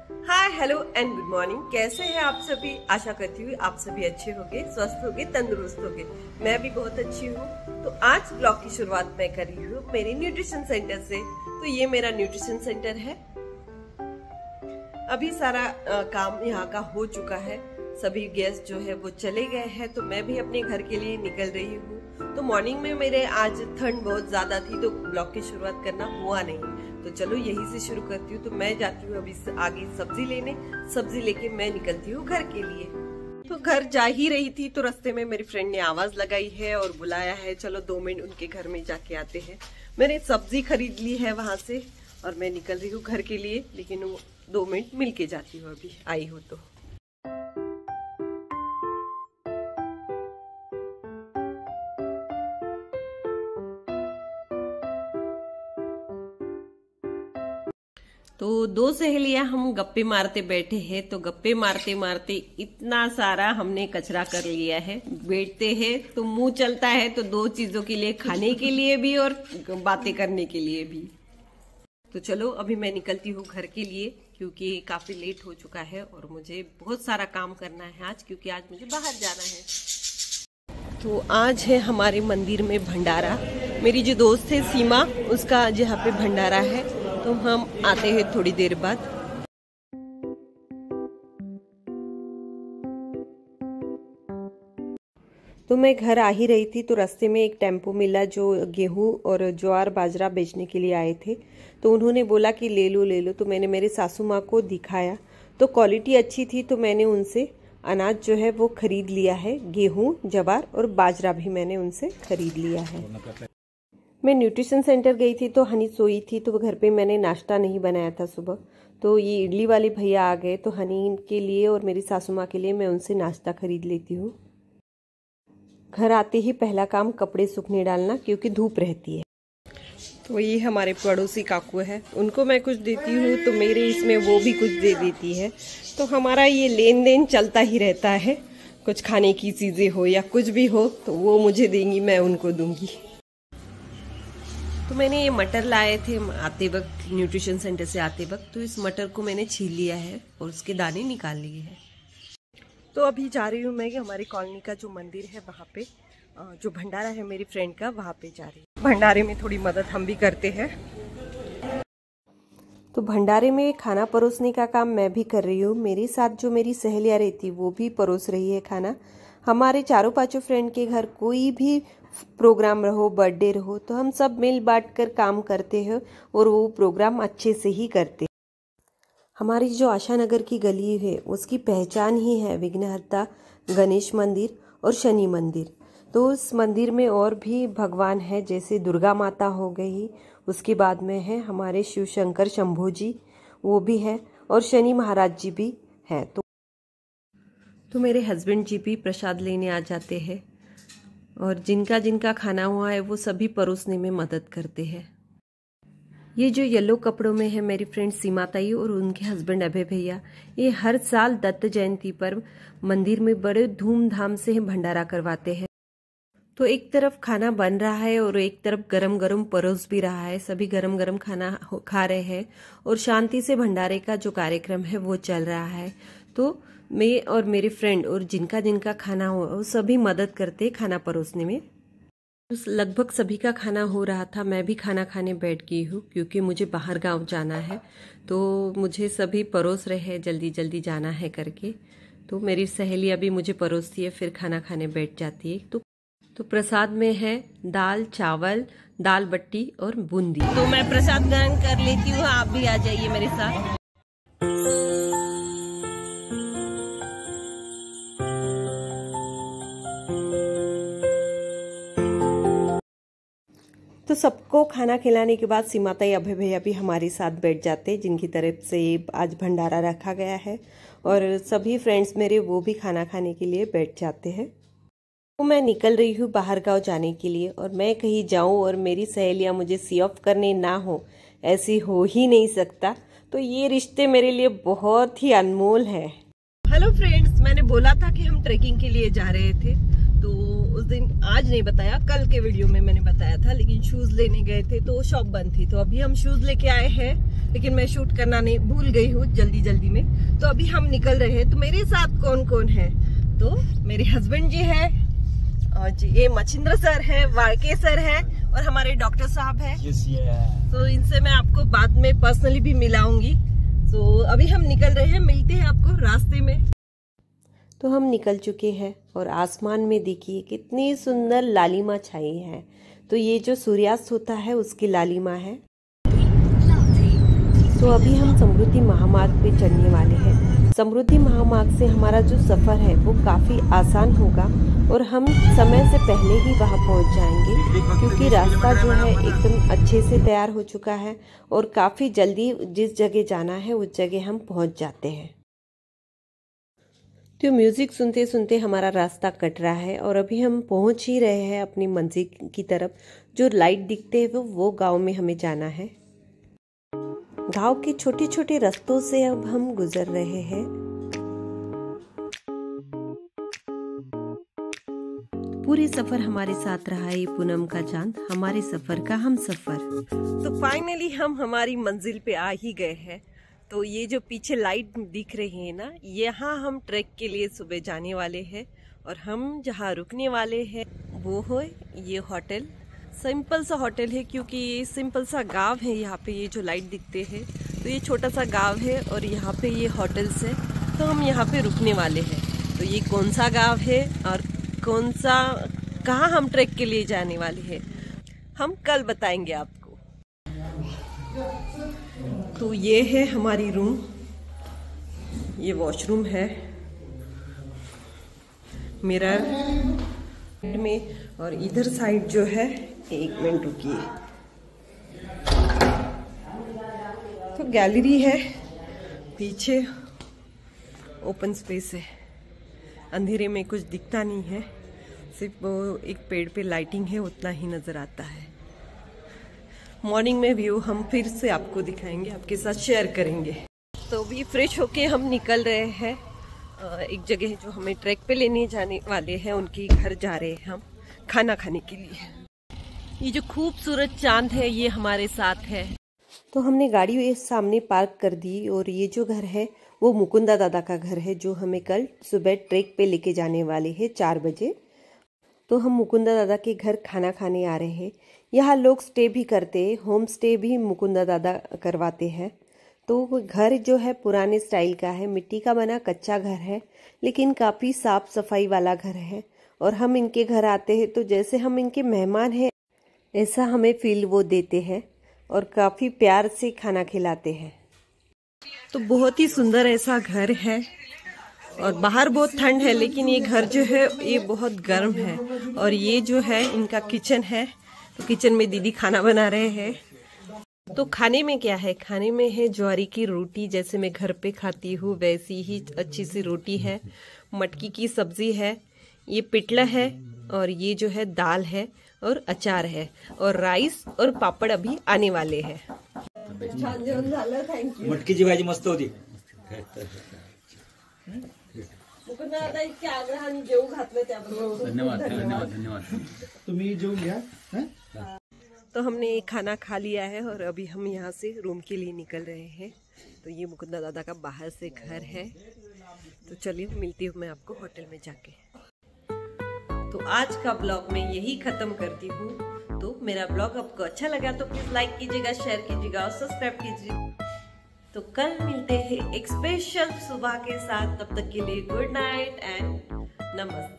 Hi hello and good morning. कैसे हैं आप सभी? आशा करती हूँ आप सभी अच्छे होंगे, स्वस्थ होंगे, तंदुरुस्त होंगे। मैं भी बहुत अच्छी हूँ। तो आज ब्लॉग की शुरुआत मैं कर रही हूँ मेरी न्यूट्रिशन सेंटर से। तो ये मेरा न्यूट्रिशन सेंटर है। अभी सारा काम यहाँ का हो चुका है, सभी गेस्ट जो है वो चले गए हैं, तो मैं भी अपने घर के लिए निकल रही हूँ। तो मॉर्निंग में मेरे आज ठंड बहुत ज्यादा थी, तो ब्लॉग की शुरुआत करना हुआ नहीं। तो चलो यही से शुरू करती हूँ। तो मैं जाती हूँ अभी आगे सब्जी लेने। सब्जी लेके मैं निकलती हूँ घर के लिए। तो घर जा ही रही थी तो रास्ते में मेरी फ्रेंड ने आवाज लगाई है और बुलाया है, चलो 2 मिनट उनके घर में जाके आते हैं। मैंने सब्जी खरीद ली है वहां से और मैं निकल रही हूँ घर के लिए, लेकिन 2 मिनट मिल के जाती हूँ अभी आई हो तो। तो 2 सहेलियां हम गप्पे मारते बैठे हैं। तो गप्पे मारते मारते इतना सारा हमने कचरा कर लिया है। बैठते हैं तो मुंह चलता है, तो 2 चीजों के लिए, खाने के लिए भी और बातें करने के लिए भी। तो चलो अभी मैं निकलती हूँ घर के लिए, क्योंकि काफी लेट हो चुका है और मुझे बहुत सारा काम करना है आज, क्योंकि आज मुझे बाहर जाना है। तो आज है हमारे मंदिर में भंडारा। मेरी जो दोस्त है सीमा, उसका आज यहाँ पे भंडारा है, तो हम आते हैं थोड़ी देर बाद। तो मैं घर आ ही रही थी तो रास्ते में एक टेम्पो मिला जो गेहूं और ज्वार बाजरा बेचने के लिए आए थे। तो उन्होंने बोला कि ले लो ले लो। तो मैंने मेरे सासू माँ को दिखाया, तो क्वालिटी अच्छी थी, तो मैंने उनसे अनाज जो है वो खरीद लिया है। गेहूं, ज्वार और बाजरा भी मैंने उनसे खरीद लिया है। मैं न्यूट्रिशन सेंटर गई थी तो हनी सोई थी, तो घर पे मैंने नाश्ता नहीं बनाया था सुबह। तो ये इडली वाले भैया आ गए, तो हनी के लिए और मेरी सासू माँ के लिए मैं उनसे नाश्ता खरीद लेती हूँ। घर आते ही पहला काम कपड़े सूखने डालना, क्योंकि धूप रहती है। तो ये हमारे पड़ोसी काकू है, उनको मैं कुछ देती हूँ तो मेरे इसमें वो भी कुछ दे देती है। तो हमारा ये लेन देन चलता ही रहता है। कुछ खाने की चीजें हो या कुछ भी हो तो वो मुझे देंगी, मैं उनको दूंगी। तो मैंने ये मटर लाए थे आते वक्त, न्यूट्रिशन सेंटर से आते वक्त। तो इस मटर को मैंने छील लिया है और उसके दाने निकाल लिए हैं। तो अभी जा रही हूँ मैं कि हमारी कॉलोनी का जो मंदिर है वहाँ पे, जो भंडारा है मेरी फ्रेंड का, वहाँ पे जा रही हूँ। भंडारे में थोड़ी मदद हम भी करते हैं। तो भंडारे में खाना परोसने का काम मैं भी कर रही हूँ। मेरे साथ जो मेरी सहेलियाँ रहती वो भी परोस रही है खाना। हमारे 4-5 फ्रेंड के घर कोई भी प्रोग्राम रहो, बर्थडे रहो, तो हम सब मिल बांट कर काम करते हैं और वो प्रोग्राम अच्छे से ही करते हैं। हमारी जो आशा नगर की गली है उसकी पहचान ही है विघ्नहर्ता गणेश मंदिर और शनि मंदिर। तो उस मंदिर में और भी भगवान है, जैसे दुर्गा माता हो गई, उसके बाद में है हमारे शिव शंकर शंभू जी, वो भी है, और शनि महाराज जी भी है। तो मेरे हस्बैंड जी भी प्रसाद लेने आ जाते हैं और जिनका जिनका खाना हुआ है वो सभी परोसने में मदद करते हैं। ये जो येलो कपड़ों में है मेरी फ्रेंड सीमा ताई और उनके हस्बैंड अभय भैया, ये हर साल दत्त जयंती पर मंदिर में बड़े धूमधाम से भंडारा करवाते हैं। तो एक तरफ खाना बन रहा है और एक तरफ गरम गरम परोस भी रहा है। सभी गरम गरम खाना खा रहे हैं और शांति से भंडारे का जो कार्यक्रम है वो चल रहा है। तो मैं और मेरे फ्रेंड और जिनका जिनका खाना हो वो सभी मदद करते खाना परोसने में। लगभग सभी का खाना हो रहा था। मैं भी खाना खाने बैठ गई हूँ, क्योंकि मुझे बाहर गांव जाना है। तो मुझे सभी परोस रहे हैं, जल्दी जल्दी जाना है करके। तो मेरी सहेली अभी मुझे परोसती है, फिर खाना खाने बैठ जाती है। तो प्रसाद में है दाल चावल, दाल बट्टी और बूंदी। तो मैं प्रसाद ग्रहण कर लेती हूँ, आप भी आ जाइए मेरे साथ। तो सबको खाना खिलाने के बाद सीमा ताई अभय भैया भी हमारे साथ बैठ जाते, जिनकी तरफ से आज भंडारा रखा गया है, और सभी फ्रेंड्स मेरे वो भी खाना खाने के लिए बैठ जाते हैं। तो मैं निकल रही हूँ बाहर गांव जाने के लिए, और मैं कहीं जाऊं और मेरी सहेलियां मुझे सी ऑफ करने ना हो, ऐसी हो ही नहीं सकता। तो ये रिश्ते मेरे लिए बहुत ही अनमोल है। हेलो फ्रेंड्स, मैंने बोला था कि हम ट्रेकिंग के लिए जा रहे थे, तो उस दिन आज नहीं बताया, कल के वीडियो में मैंने बताया था, लेकिन शूज लेने गए थे तो शॉप बंद थी। तो अभी हम शूज लेके आए हैं, लेकिन मैं शूट करना नहीं भूल गई हूँ जल्दी में। तो अभी हम निकल रहे हैं। तो मेरे साथ कौन कौन है? तो मेरे हस्बैंड जी है, और जी ये मचिंद्र सर है, वाड़के सर है, और हमारे डॉक्टर साहब है। तो इनसे मैं आपको बाद में पर्सनली भी मिलाऊंगी। तो अभी हम निकल रहे हैं, मिलते हैं आपको रास्ते में। तो हम निकल चुके हैं और आसमान में देखिए कितनी सुंदर लालिमा छाई है। तो ये जो सूर्यास्त होता है उसकी लालिमा है। तो अभी हम समृद्धि महामार्ग पे चढ़ने वाले हैं। समृद्धि महामार्ग से हमारा जो सफर है वो काफी आसान होगा और हम समय से पहले ही वहां पहुंच जाएंगे, क्योंकि रास्ता जो है एकदम अच्छे से तैयार हो चुका है और काफी जल्दी जिस जगह जाना है उस जगह हम पहुंच जाते हैं। तो म्यूजिक सुनते सुनते हमारा रास्ता कट रहा है और अभी हम पहुंच ही रहे हैं अपनी मंजिल की तरफ। जो लाइट दिखते हैं वो गांव में हमें जाना है। गांव के छोटे छोटे रास्तों से अब हम गुजर रहे हैं। पूरे सफर हमारे साथ रहा है पूनम का चांद, हमारे सफर का हम सफर। तो फाइनली हम हमारी मंजिल पे आ ही गए हैं। तो ये जो पीछे लाइट दिख रही है ना, यहाँ हम ट्रैक के लिए सुबह जाने वाले हैं और हम जहाँ रुकने वाले हैं वो है ये होटल। सिंपल सा होटल है, क्योंकि ये सिंपल सा गांव है। यहाँ पे ये जो लाइट दिखते हैं तो ये छोटा सा गांव है और यहाँ पे ये होटल्स है। तो हम यहाँ पे रुकने वाले हैं। तो ये कौन सा गांव है और कहाँ हम ट्रैक के लिए जाने वाले हैं हम कल बताएंगे आपको। तो ये है हमारी रूम, ये वॉशरूम है, मिरर में, और इधर साइड जो है, एक मिनट रुकिए, तो गैलरी है, पीछे ओपन स्पेस है। अंधेरे में कुछ दिखता नहीं है, सिर्फ वो एक पेड़ पे लाइटिंग है उतना ही नजर आता है। मॉर्निंग में व्यू हम फिर से आपको दिखाएंगे, आपके साथ शेयर करेंगे। तो अभी फ्रेश होके हम निकल रहे हैं। एक जगह जो हमें ट्रैक पे लेने जाने वाले हैं उनके घर जा रहे हैं हम खाना खाने के लिए। ये जो खूबसूरत चांद है ये हमारे साथ है। तो हमने गाड़ी सामने पार्क कर दी और ये जो घर है वो मुकुंदा दादा का घर है, जो हमें कल सुबह ट्रैक पे लेके जाने वाले हैं 4 बजे। तो हम मुकुंदा दादा के घर खाना खाने आ रहे हैं। यहाँ लोग स्टे भी करते हैं, होम स्टे भी मुकुंदा दादा करवाते हैं। तो घर जो है पुराने स्टाइल का है, मिट्टी का बना कच्चा घर है, लेकिन काफ़ी साफ सफाई वाला घर है। और हम इनके घर आते हैं तो जैसे हम इनके मेहमान हैं ऐसा हमें फील वो देते हैं और काफ़ी प्यार से खाना खिलाते हैं। तो बहुत ही सुंदर ऐसा घर है और बाहर बहुत ठंड है, लेकिन ये घर जो है ये बहुत गर्म है। और ये जो है इनका किचन है, तो किचन में दीदी खाना बना रहे हैं। तो खाने में क्या है? खाने में है ज्वारी की रोटी, जैसे मैं घर पे खाती हूँ वैसी ही अच्छी सी रोटी है। मटकी की सब्जी है, ये पिटला है, और ये जो है दाल है और अचार है, और राइस और पापड़ अभी आने वाले हैं। मटकीची भाजी मस्त होती। धन्यवाद धन्यवाद धन्यवाद। तुम्ही जेवून घ्या। तो हमने खाना खा लिया है और अभी हम यहाँ से रूम के लिए निकल रहे हैं। तो ये मुकुंदा दादा का बाहर से घर है। तो चलिए मिलती हूँ मैं आपको होटल में जाके। तो आज का ब्लॉग मैं यही खत्म करती हूँ। तो मेरा ब्लॉग आपको अच्छा लगा तो प्लीज लाइक कीजिएगा, शेयर कीजिएगा और सब्सक्राइब कीजिए। तो कल मिलते हैं एक स्पेशल सुबह के साथ। तब तक के लिए गुड नाइट एंड नमस्ते।